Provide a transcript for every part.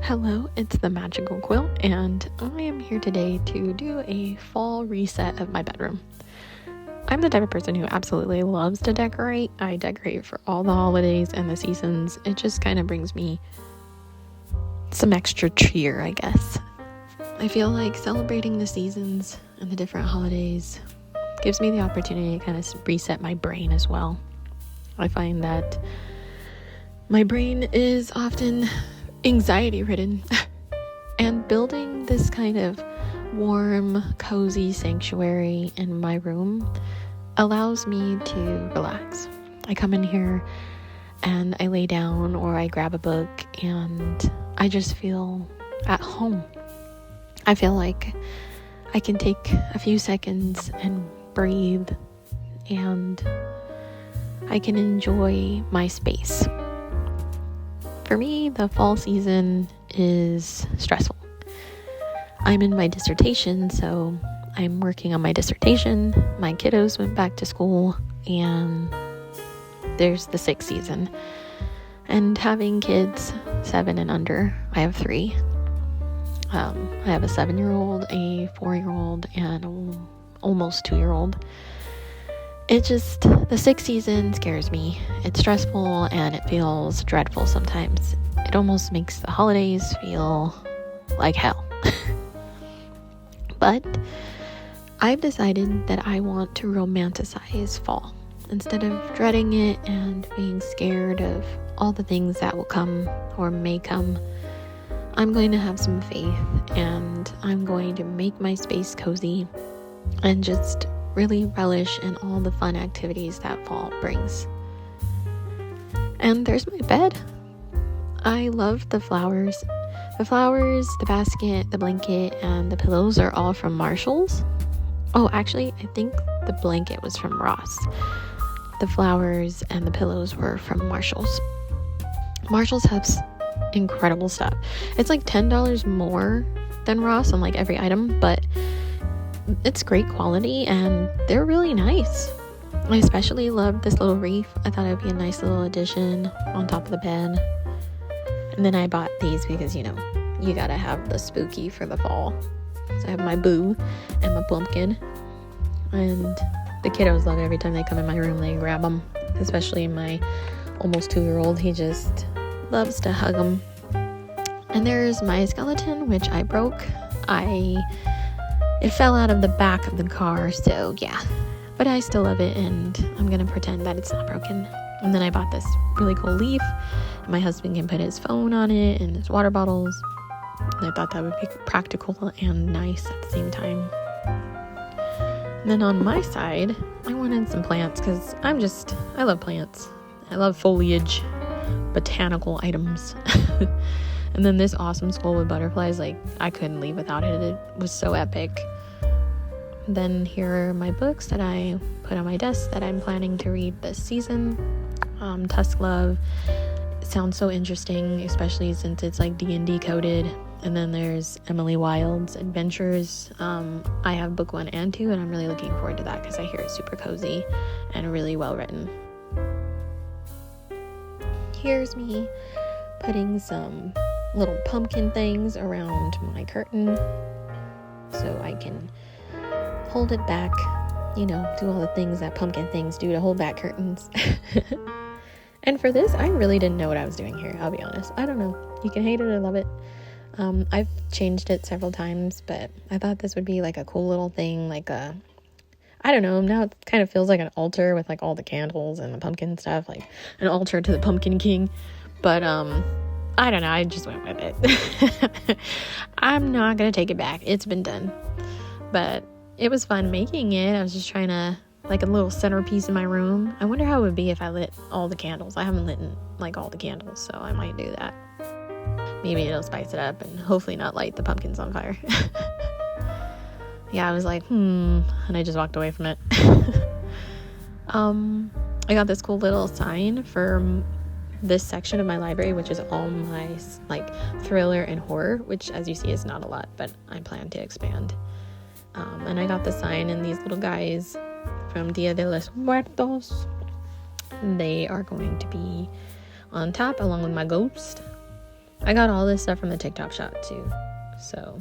Hello, it's the Magical Quilt, and I am here today to do a fall reset of my bedroom. I'm the type of person who absolutely loves to decorate. I decorate for all the holidays and the seasons. It just kind of brings me some extra cheer, I guess. I feel like celebrating the seasons and the different holidays gives me the opportunity to kind of reset my brain as well. I find that my brain is often anxiety ridden and building this kind of warm, cozy sanctuary in my room allows me to relax. I come in here and I lay down or I grab a book and I just feel at home. I feel like I can take a few seconds and breathe and I can enjoy my space. For me, the fall season is stressful. I'm in my dissertation, so I'm working on my dissertation. My kiddos went back to school, and there's the 6th season. And having kids 7 and under, I have 3. I have a 7-year-old, a 4-year-old, and an almost 2-year-old. It just, the 6th season scares me. It's stressful and it feels dreadful sometimes. It almost makes the holidays feel like hell. But I've decided that I want to romanticize fall. Instead of dreading it and being scared of all the things that will come or may come, I'm going to have some faith and I'm going to make my space cozy and just really relish in all the fun activities that fall brings. And there's my bed. I love the flowers. The basket, the blanket, and the pillows are all from Marshall's. Oh, actually, I think the blanket was from Ross. The flowers and the pillows were from Marshall's. Marshall's has incredible stuff. It's like $10 more than Ross on like every item, but it's great quality and they're really nice. I especially love this little wreath. I thought it would be a nice little addition on top of the bed. And then I bought these because, you gotta have the spooky for the fall. So I have my boo and my pumpkin. And the kiddos love it. Every time they come in my room, they grab them. Especially my almost 2-year-old. He just loves to hug them. And there's my skeleton, which I broke. It fell out of the back of the car, so yeah. But I still love it, and I'm going to pretend that it's not broken. And then I bought this really cool leaf. My husband can put his phone on it and his water bottles. And I thought that would be practical and nice at the same time. And then on my side, I wanted some plants because I love plants. I love foliage, botanical items. And then this awesome skull with butterflies, I couldn't leave without it. It was so epic. Then here are my books that I put on my desk that I'm planning to read this season. Tusk Love. It sounds so interesting, especially since it's D&D coded. And then there's Emily Wilde's Adventures. I have book 1 and 2, and I'm really looking forward to that because I hear it's super cozy and really well written. Here's me putting some little pumpkin things around my curtain so I can hold it back, do all the things that pumpkin things do to hold back curtains. And for this, I really didn't know what I was doing here, I'll be honest. I don't know. You can hate it or love it. I've changed it several times, but I thought this would be a cool little thing, I don't know, now it kind of feels like an altar with all the candles and the pumpkin stuff, an altar to the Pumpkin King. But I don't know, I just went with it. I'm not gonna take it back. It's been done. But it was fun making it. I was just trying to, a little centerpiece in my room. I wonder how it would be if I lit all the candles. I haven't lit all the candles, so I might do that. Maybe it'll spice it up and hopefully not light the pumpkins on fire. Yeah, I was and I just walked away from it. I got this cool little sign for this section of my library, which is all my thriller and horror, which as you see is not a lot, but I plan to expand. And I got the sign and these little guys from Dia de los Muertos. They are going to be on top along with my ghost. I got all this stuff from the TikTok shop too, so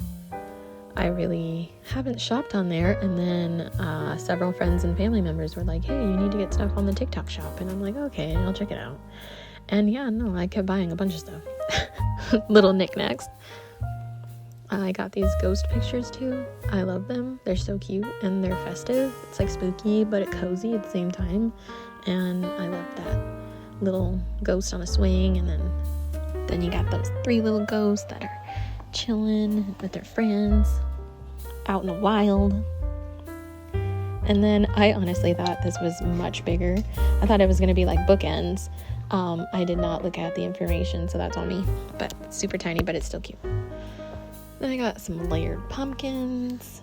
I really haven't shopped on there. And then several friends and family members were like, hey, you need to get stuff on the TikTok shop. And I'm like, okay, I'll check it out. And yeah, no, I kept buying a bunch of stuff. Little knickknacks. I got these ghost pictures too. I love them. They're so cute and they're festive. It's like spooky, but it's cozy at the same time. And I love that little ghost on a swing. And then you got those 3 little ghosts that are chilling with their friends out in the wild. And then I honestly thought this was much bigger. I thought it was going to be like bookends. I did not look at the information, so that's on me. But it's super tiny, but it's still cute. Then I got some layered pumpkins.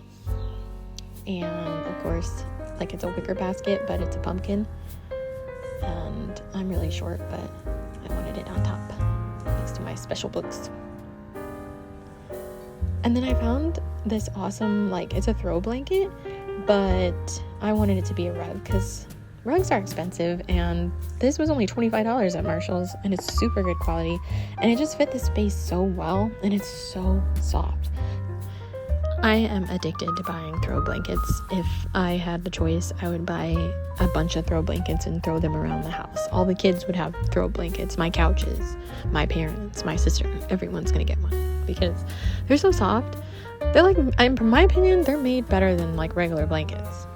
And of course, like it's a wicker basket, but it's a pumpkin. And I'm really short, but I wanted it on top next to my special books. And then I found this awesome, like, it's a throw blanket, but I wanted it to be a rug because rugs are expensive, and this was only $25 at Marshall's, and it's super good quality, and it just fit the space so well, and it's so soft. I am addicted to buying throw blankets. If I had the choice, I would buy a bunch of throw blankets and throw them around the house. All the kids would have throw blankets, my couches, my parents, my sister, everyone's gonna get one because they're so soft. They're like, in my opinion, they're made better than like regular blankets.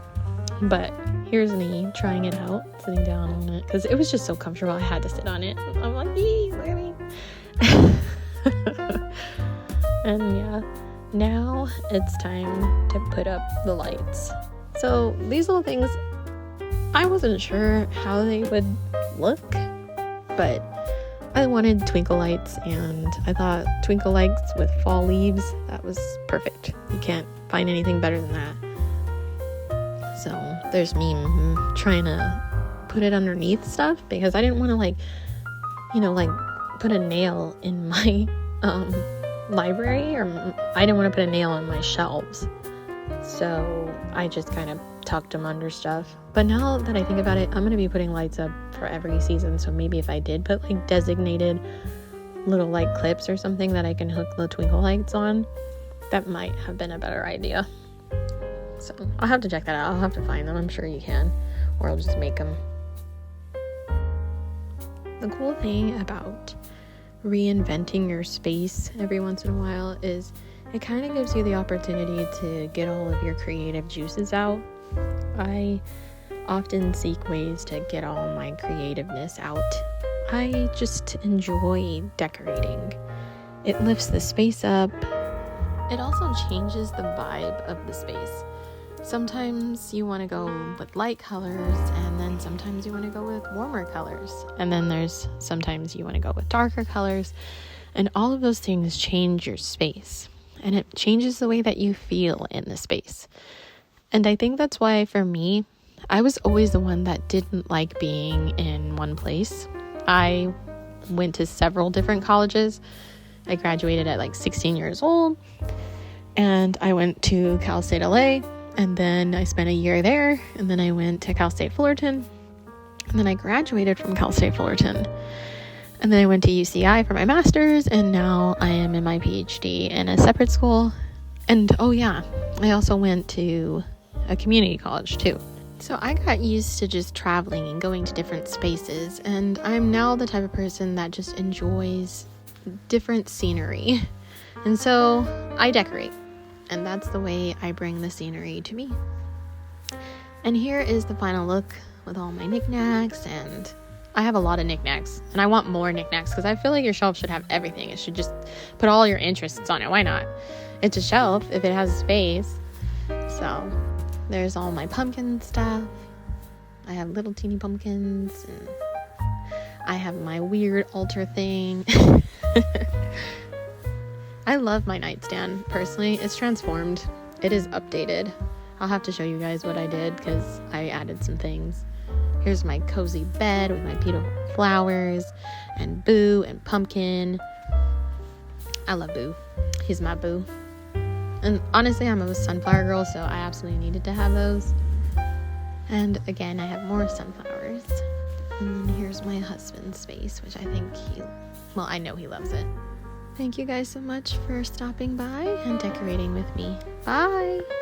But here's me trying it out, sitting down on it, because it was just so comfortable. I had to sit on it. I'm like, look at me. And yeah, now it's time to put up the lights. So these little things, I wasn't sure how they would look, but I wanted twinkle lights, and I thought twinkle lights with fall leaves, that was perfect. You can't find anything better than that. So there's me trying to put it underneath stuff because I didn't want to like put a nail in my library, or I didn't want to put a nail in my shelves. So I just kind of tucked them under stuff. But now that I think about it, I'm going to be putting lights up for every season. So maybe if I did put like designated little light clips or something that I can hook the twinkle lights on, that might have been a better idea. So I'll have to check that out. I'll have to find them. I'm sure you can, or I'll just make them. The cool thing about reinventing your space every once in a while is it kind of gives you the opportunity to get all of your creative juices out. I often seek ways to get all my creativeness out. I just enjoy decorating. It lifts the space up. It also changes the vibe of the space. Sometimes you want to go with light colors, and then sometimes you want to go with warmer colors. And then there's sometimes you want to go with darker colors. And all of those things change your space. And it changes the way that you feel in the space. And I think that's why, for me, I was always the one that didn't like being in one place. I went to several different colleges. I graduated at like 16 years old. And I went to Cal State LA. And then I spent a year there, and then I went to Cal State Fullerton, and then I graduated from Cal State Fullerton, and then I went to UCI for my master's, and now I am in my PhD in a separate school. And oh yeah, I also went to a community college too. So I got used to just traveling and going to different spaces, and I'm now the type of person that just enjoys different scenery. And so I decorate. And that's the way I bring the scenery to me. And here is the final look with all my knickknacks. And I have a lot of knickknacks. And I want more knickknacks because I feel like your shelf should have everything. It should just put all your interests on it. Why not? It's a shelf if it has space. So there's all my pumpkin stuff. I have little teeny pumpkins. And I have my weird altar thing. I love my nightstand, personally. It's transformed. It is updated. I'll have to show you guys what I did because I added some things. Here's my cozy bed with my beautiful flowers and Boo and Pumpkin. I love Boo. He's my Boo. And honestly, I'm a sunflower girl, so I absolutely needed to have those. And again, I have more sunflowers. And here's my husband's space, which I think I know he loves it. Thank you guys so much for stopping by and decorating with me. Bye!